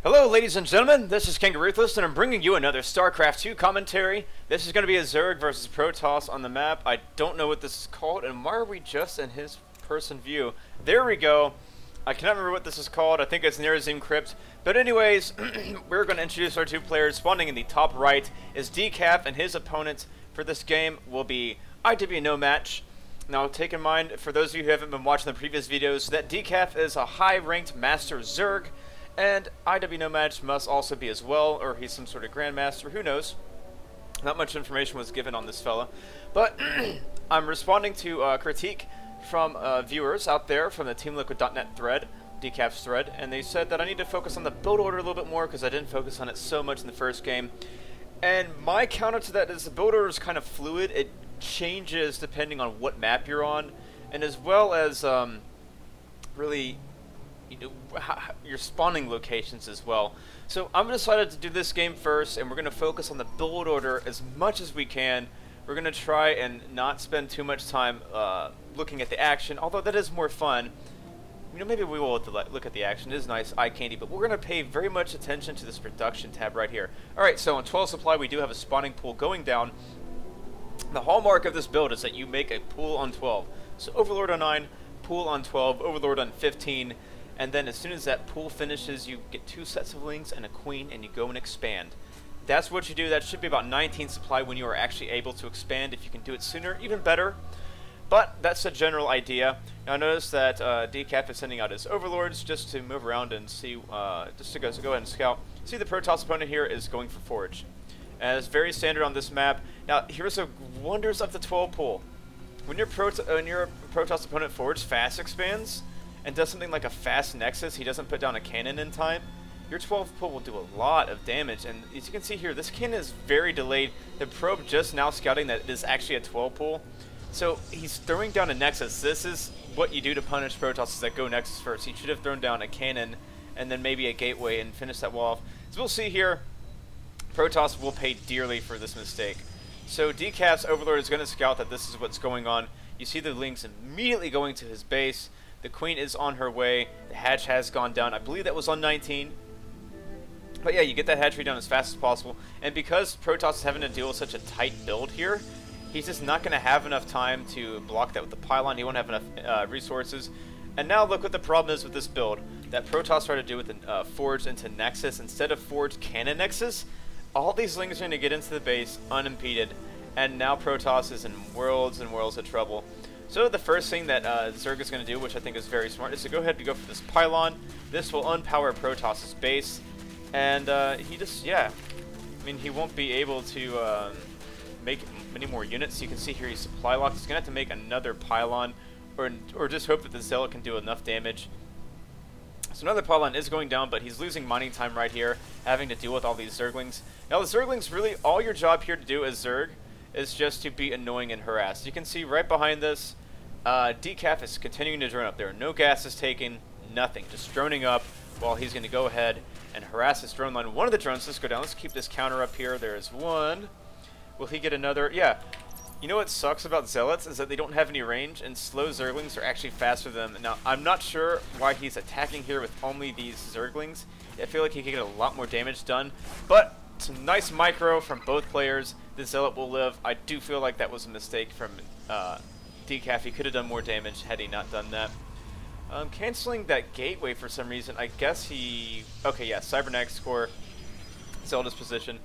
Hello ladies and gentlemen, this is King Ruthless and I'm bringing you another StarCraft 2 commentary. This is going to be a Zerg versus Protoss on the map. I don't know what this is called, and why are we just in his person view? There we go. I cannot remember what this is called. I think it's near Zoom Crypt. But anyways, we're going to introduce our two players. Spawning in the top right is decaf, and his opponent for this game will be iwNomatch. Now take in mind, for those of you who haven't been watching the previous videos, that decaf is a high-ranked Master Zerg. And iwNomatch must also be as well, or he's some sort of Grandmaster, who knows. Not much information was given on this fella. But I'm responding to critique from viewers out there from the TeamLiquid.net thread, decaf's thread, and they said that I need to focus on the build order a little bit more because I didn't focus on it so much in the first game. And my counter to that is the build order is kind of fluid. It changes depending on what map you're on, and as well as really your spawning locations as well. So I'm decided to do this game first, and we're going to focus on the build order as much as we can. We're going to try and not spend too much time looking at the action, although that is more fun. You know, maybe we will look at the action. It is nice eye candy, but we're going to pay very much attention to this production tab right here. Alright, so on 12 supply we do have a spawning pool going down. The hallmark of this build is that you make a pool on 12. So Overlord on 9, pool on 12, Overlord on 15, and then as soon as that pool finishes, you get 2 sets of Lings and a Queen, and you go and expand. That's what you do. That should be about 19 supply when you are actually able to expand. If you can do it sooner, even better. But that's a general idea. Now notice that decaf is sending out his Overlords just to move around and see, just to go ahead and scout. See, the Protoss opponent here is going for Forge. And it's very standard on this map. Now, here's the wonders of the 12 pool. When your Protoss opponent Forge fast expands, and does something like a fast Nexus, he doesn't put down a cannon in time, your 12 pull will do a lot of damage. And as you can see here, this cannon is very delayed. The probe just now scouting that it is actually a 12 pull. So he's throwing down a Nexus. This is what you do to punish Protosses that go Nexus first. He should have thrown down a cannon and then maybe a gateway and finished that wall off. So we'll see here, Protoss will pay dearly for this mistake. So decaf's Overlord is going to scout that this is what's going on. You see the Lings immediately going to his base. The Queen is on her way. The hatch has gone down. I believe that was on 19. But yeah, you get that hatchery done as fast as possible. And because Protoss is having to deal with such a tight build here, he's just not going to have enough time to block that with the pylon. He won't have enough resources. And now look what the problem is with this build. That Protoss tried to do with the Forge into Nexus. Instead of Forge Cannon Nexus, all these Lings are going to get into the base unimpeded. And now Protoss is in worlds and worlds of trouble. So the first thing that Zerg is going to do, which I think is very smart, is to go ahead and go for this pylon. This will unpower Protoss's base, and he just, yeah, I mean, he won't be able to make many more units. You can see here he's supply locked. He's going to have to make another pylon, or just hope that the Zealot can do enough damage. So another pylon is going down, but he's losing mining time right here, having to deal with all these Zerglings. Now the Zerglings, really, all your job here to do as Zerg is just to be annoying and harass. You can see right behind this, decaf is continuing to drone up. There are no gases taken, nothing, just droning up while he's going to go ahead and harass his drone line. One of the drones, let's go down, let's keep this counter up here. There is one. Will he get another? Yeah. You know what sucks about Zealots is that they don't have any range, and slow Zerglings are actually faster than them. Now, I'm not sure why he's attacking here with only these Zerglings. I feel like he could get a lot more damage done, but some nice micro from both players. The Zealot will live. I do feel like that was a mistake from decaf. He could have done more damage had he not done that. Canceling that gateway for some reason. I guess he... Okay, yeah, Cybernetic score. Zelda's position.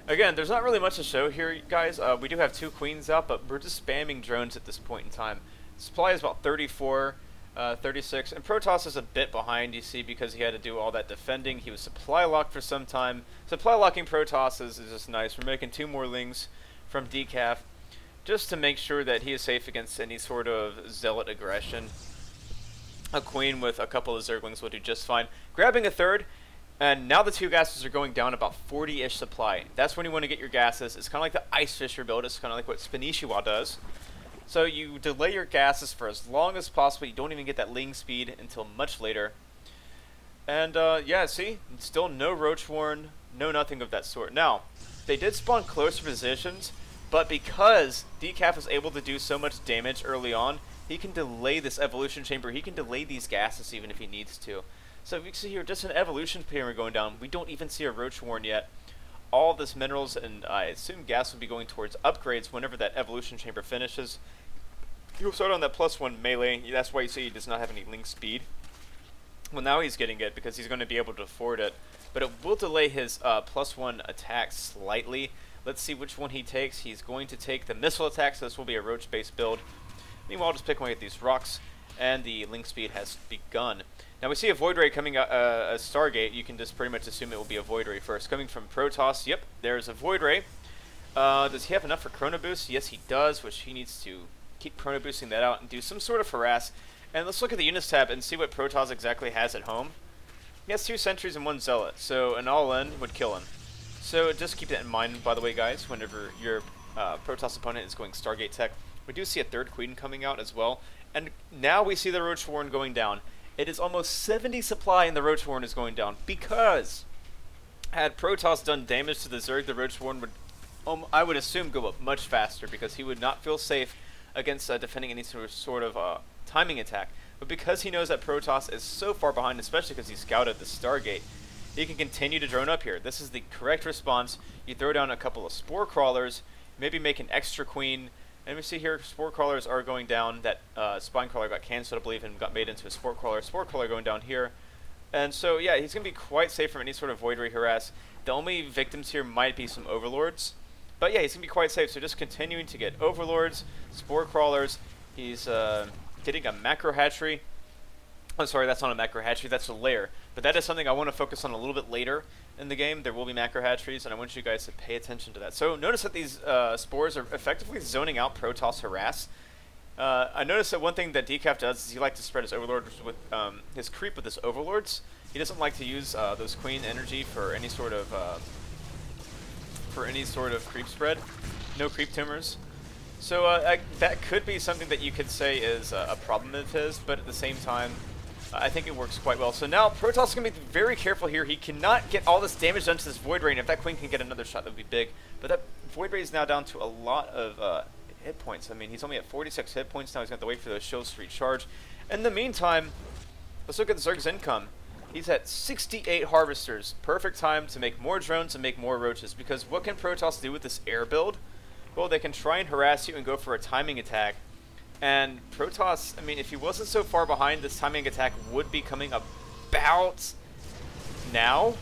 Again, there's not really much to show here, guys. We do have 2 Queens out, but we're just spamming drones at this point in time. Supply is about 34, 36, and Protoss is a bit behind, you see, because he had to do all that defending. He was supply locked for some time. Supply locking Protoss is just nice. We're making 2 more Lings from decaf just to make sure that he is safe against any sort of Zealot aggression. A Queen with a couple of Zerglings will do just fine. Grabbing a third, and now the 2 gases are going down about 40-ish supply. That's when you want to get your gases. It's kind of like the Ice Fisher build. It's kind of like what Spanishiwa does. So you delay your gases for as long as possible. You don't even get that Ling speed until much later. And yeah, see? Still no Roach Warren, no nothing of that sort. Now, they did spawn closer positions, but because decaf is able to do so much damage early on, he can delay this evolution chamber. He can delay these gases even if he needs to. So you can see here, just an evolution pyramid going down. We don't even see a Roach Warren yet. All this minerals and I assume gas will be going towards upgrades whenever that evolution chamber finishes. He'll start on that +1 melee. That's why you see he does not have any Ling speed. Well, now he's getting it because he's going to be able to afford it. But it will delay his +1 attack slightly. Let's see which one he takes. He's going to take the missile attack, so this will be a Roach-based build. Meanwhile, just pick away at these rocks, and the Ling speed has begun. Now we see a Void Ray coming out, a Stargate. You can just pretty much assume it will be a Void Ray first. Coming from Protoss, yep, there's a Void Ray. Does he have enough for Chrono Boost? Yes, he does, which he needs to keep Chrono Boosting that out and do some sort of harass. And let's look at the units tab and see what Protoss exactly has at home. He has 2 Sentries and 1 Zealot, so an all-in would kill him. So just keep that in mind, by the way, guys, whenever your Protoss opponent is going Stargate tech. We do see a 3rd Queen coming out as well. And now we see the Roach Warren going down. It is almost 70 supply and the Roach Warren is going down, because had Protoss done damage to the Zerg, the Roach Warren would, I would assume, go up much faster, because he would not feel safe against defending any sort of timing attack. But because he knows that Protoss is so far behind, especially because he scouted the Stargate, he can continue to drone up here. This is the correct response. You throw down a couple of Spore Crawlers, maybe make an extra Queen, and we see here Spore Crawlers are going down. That Spine Crawler got cancelled, I believe, and got made into a Spore Crawler. Spore Crawler going down here. And so, yeah, he's going to be quite safe from any sort of Void Ray harass. The only victims here might be some Overlords. But yeah, he's going to be quite safe, so just continuing to get Overlords, Spore Crawlers. He's getting a Macro Hatchery. Oh, sorry, that's not a Macro Hatchery, that's a Lair. But that is something I want to focus on a little bit later in the game. There will be Macro Hatcheries, and I want you guys to pay attention to that. So notice that these Spores are effectively zoning out Protoss harass. I noticed that one thing that decaf does is he likes to spread his Overlords with his creep with his Overlords. He doesn't like to use those Queen energy for any sort of creep spread. No creep tumors. So that could be something that you could say is a problem of his, but at the same time, I think it works quite well. So now Protoss is going to be very careful here. He cannot get all this damage done to this Void Ray, and if that Queen can get another shot, that would be big. But that Void Ray is now down to a lot of hit points. I mean, he's only at 46 hit points now. He's going to have to wait for those shields to recharge. In the meantime, let's look at the Zerg's income. He's at 68 Harvesters. Perfect time to make more drones and make more Roaches, because what can Protoss do with this air build? Well, they can try and harass you and go for a timing attack. And Protoss, I mean, if he wasn't so far behind, this timing attack would be coming about now.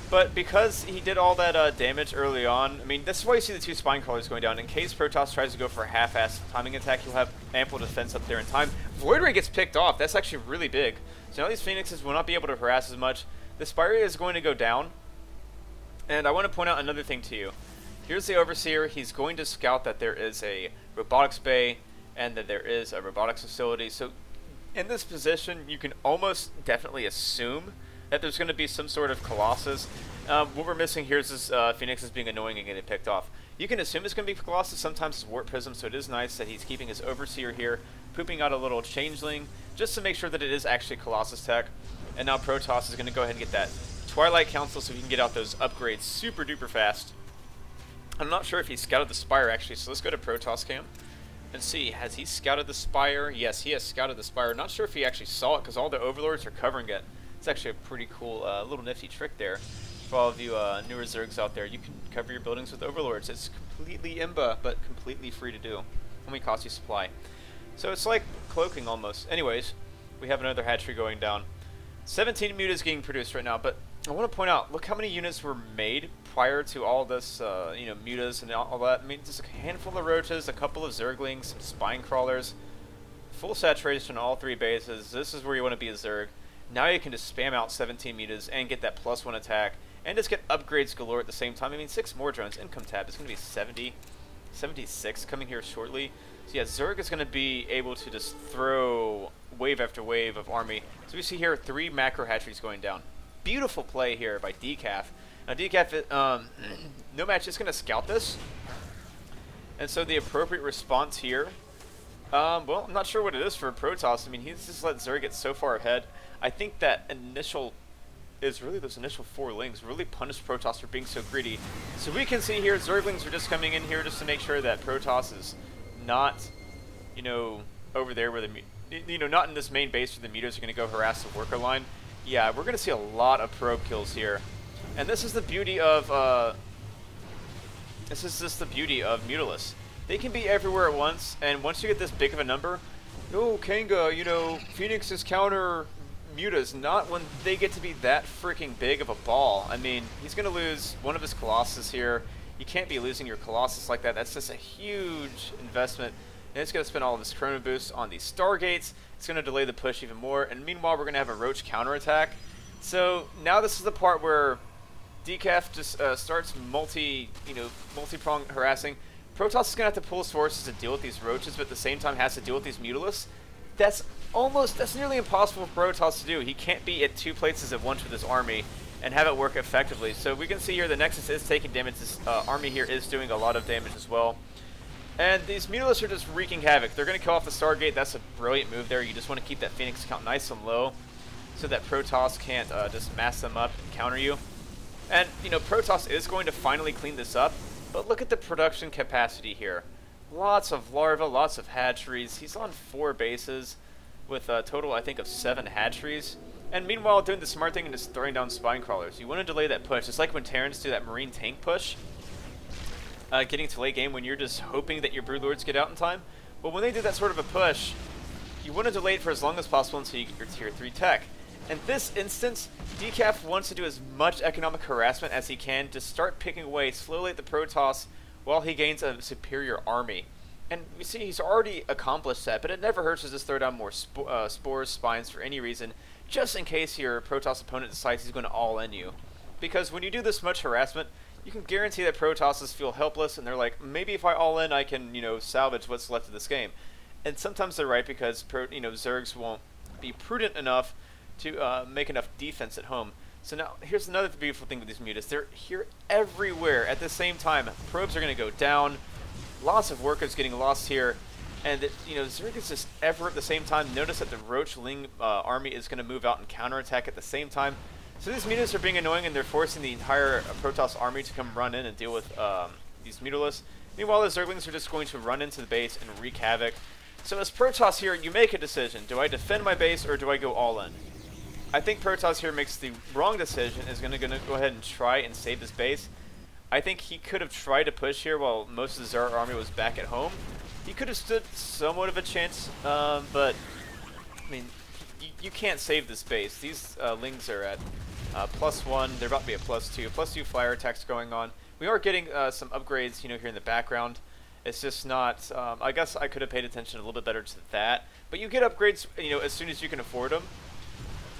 But because he did all that damage early on, I mean, this is why you see the 2 Spine Crawlers going down. In case Protoss tries to go for a half-assed timing attack, he'll have ample defense up there in time. Void Ray gets picked off. That's actually really big. So now these Phoenixes will not be able to harass as much. The Spire is going to go down. And I want to point out another thing to you. Here's the Overseer. He's going to scout that there is a robotics bay and that there is a robotics facility. So in this position, you can almost definitely assume that there's going to be some sort of Colossus. What we're missing here is this Phoenix is being annoying and getting picked off. You can assume it's going to be Colossus. Sometimes it's Warp Prism, so it is nice that he's keeping his Overseer here, pooping out a little Changeling, just to make sure that it is actually Colossus tech. And now Protoss is going to go ahead and get that Twilight Council so he can get out those upgrades super duper fast. I'm not sure if he scouted the Spire actually, so let's go to Protoss Cam and see, has he scouted the Spire? Yes, he has scouted the Spire. Not sure if he actually saw it because all the Overlords are covering it. It's actually a pretty cool little nifty trick there. For all of you newer Zergs out there, you can cover your buildings with Overlords. It's completely imba, but completely free to do. Only costs you supply. So it's like cloaking almost. Anyways, we have another hatchery going down. 17 mutas getting produced right now, but I want to point out, look how many units were made prior to all this, you know, mutas and all that. I mean, just a handful of Roaches, a couple of Zerglings, some Spine Crawlers, full saturation on all 3 bases. This is where you want to be a Zerg. Now you can just spam out 17 mutas and get that +1 attack, and just get upgrades galore at the same time. I mean, 6 more drones. Income tab is going to be 70, 76 coming here shortly. So yeah, Zerg is going to be able to just throw wave after wave of army. So we see here 3 macro hatcheries going down. Beautiful play here by decaf. Now decaf, iwNomatch is going to scout this. And so the appropriate response here, well, I'm not sure what it is for Protoss. I mean, he's just let Zerg get so far ahead. I think that initial is really those initial 4 Lings really punished Protoss for being so greedy. So we can see here Zerglings are just coming in here just to make sure that Protoss is not, you know, over there where the, you know, not in this main base where the mutas are going to go harass the worker line. Yeah, we're going to see a lot of probe kills here. And this is the beauty of, this is just the beauty of Mutalisk. They can be everywhere at once, and once you get this big of a number, no, Kanga, you know, Phoenix's counter Mutas, not when they get to be that freaking big of a ball. I mean, he's going to lose one of his Colossus here. You can't be losing your Colossus like that. That's just a huge investment. And it's going to spend all of his Chrono Boost on these Stargates. It's going to delay the push even more. And meanwhile, we're going to have a Roach counterattack. So now this is the part where decaf just starts multi-pronged harassing. Protoss is going to have to pull his forces to deal with these Roaches, but at the same time has to deal with these Mutalisks. That's nearly impossible for Protoss to do. He can't be at 2 places at once with his army and have it work effectively. So we can see here the Nexus is taking damage. This army here is doing a lot of damage as well. And these Mutalisks are just wreaking havoc. They're going to kill off the Stargate. That's a brilliant move there. You just want to keep that Phoenix count nice and low so that Protoss can't just mass them up and counter you. And, you know, Protoss is going to finally clean this up, but look at the production capacity here. Lots of larvae, lots of hatcheries. He's on 4 bases with a total, I think, of 7 hatcheries. And meanwhile, doing the smart thing and just throwing down spine crawlers. You want to delay that push. It's like when Terrans do that marine tank push, getting to late game when you're just hoping that your Broodlords get out in time. Well, when they do that sort of a push, you want to delay it for as long as possible until you get your tier 3 tech. In this instance, decaf wants to do as much economic harassment as he can to start picking away slowly at the Protoss while he gains a superior army. And we see he's already accomplished that, but it never hurts to just throw down more spores, spines for any reason, just in case your Protoss opponent decides he's going to all-in you. Because when you do this much harassment, you can guarantee that Protosses feel helpless, and they're like, maybe if I all-in, I can, you know, salvage what's left of this game. And sometimes they're right, because Zergs won't be prudent enough to make enough defense at home. So now, here's another beautiful thing with these Mutas. They're here everywhere at the same time. Probes are going to go down. Lots of workers getting lost here. And, Zerg is just ever at the same time. Notice that the Roach Ling army is going to move out and counterattack at the same time. So these Mutas are being annoying, and they're forcing the entire Protoss army to come run in and deal with these Mutalisks. Meanwhile, the Zerglings are just going to run into the base and wreak havoc. So as Protoss here, you make a decision. Do I defend my base, or do I go all in? I think Protoss here makes the wrong decision, is going to go ahead and try and save his base. I think he could have tried to push here while most of the Zerg army was back at home. He could have stood somewhat of a chance, but, I mean, you can't save this base. These Lings are at +1, they're about to be at +2. +2 flyer attacks going on. We are getting some upgrades, here in the background. It's just not, I guess I could have paid attention a little bit better to that. But you get upgrades, as soon as you can afford them.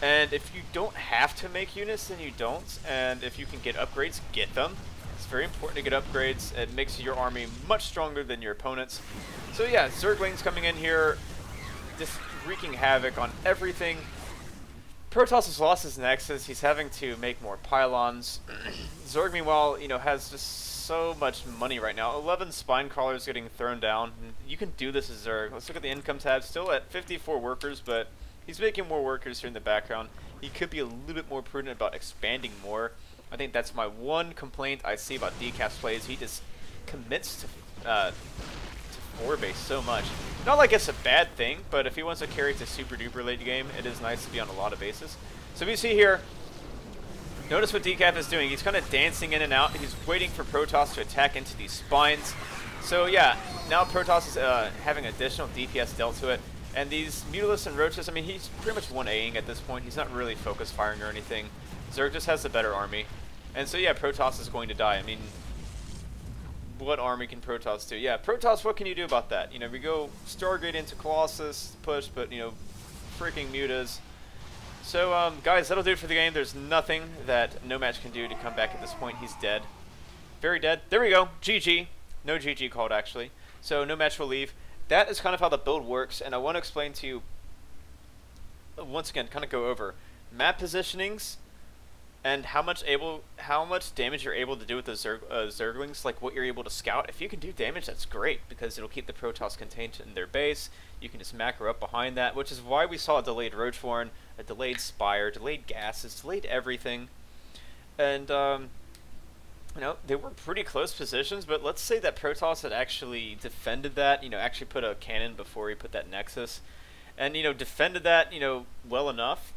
And if you don't have to make units, then you don't. And if you can get upgrades, get them. It's very important to get upgrades. It makes your army much stronger than your opponents. So yeah, Zerglings coming in here, just wreaking havoc on everything. Protoss has lost his Nexus. He's having to make more pylons. Zerg, meanwhile, has just so much money right now. 11 spine crawlers getting thrown down. You can do this as Zerg. Let's look at the income tab. Still at 54 workers, but he's making more workers here in the background. He could be a little bit more prudent about expanding more. I think that's my one complaint I see about decaf's plays. He just commits to 4 base so much. Not like it's a bad thing, but if he wants to carry it to super duper late game, it is nice to be on a lot of bases. So we see here, notice what decaf is doing. He's kind of dancing in and out. He's waiting for Protoss to attack into these spines. So yeah, now Protoss is having additional DPS dealt to it. And these Mutalisks and Roaches, I mean, he's pretty much 1Aing at this point. He's not really focus firing or anything. Zerg just has the better army. And so yeah, Protoss is going to die. I mean, what army can Protoss do? Yeah, Protoss, what can you do about that? We go Stargate into Colossus, push, but, freaking Mutas. So, guys, that'll do it for the game. There's nothing that iwNomatch can do to come back at this point. He's dead. Very dead. There we go. GG. No GG called, actually. So, iwNomatch will leave. That is kind of how the build works, and I want to explain to you, once again, kind of go over map positionings, and how much damage you're able to do with the Zerglings, like what you're able to scout. If you can do damage, that's great, because it'll keep the Protoss contained in their base. You can just macro up behind that, which is why we saw a delayed Roach Warren, a delayed Spire, delayed Gases, delayed everything. And, they were pretty close positions, but let's say that Protoss had actually defended that, actually put a cannon before he put that Nexus, and, defended that, well enough.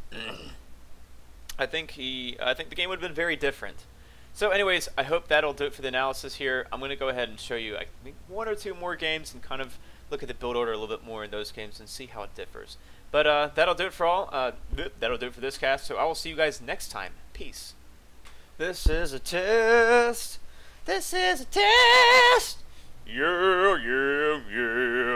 I think the game would have been very different. So anyways, I hope that'll do it for the analysis here. I'm going to go ahead and show you, I think, 1 or 2 more games and kind of look at the build order a little bit more in those games and see how it differs. But that'll do it for all. That'll do it for this cast. So I will see you guys next time. Peace. This is a test. This is a test. Yeah, yeah, yeah.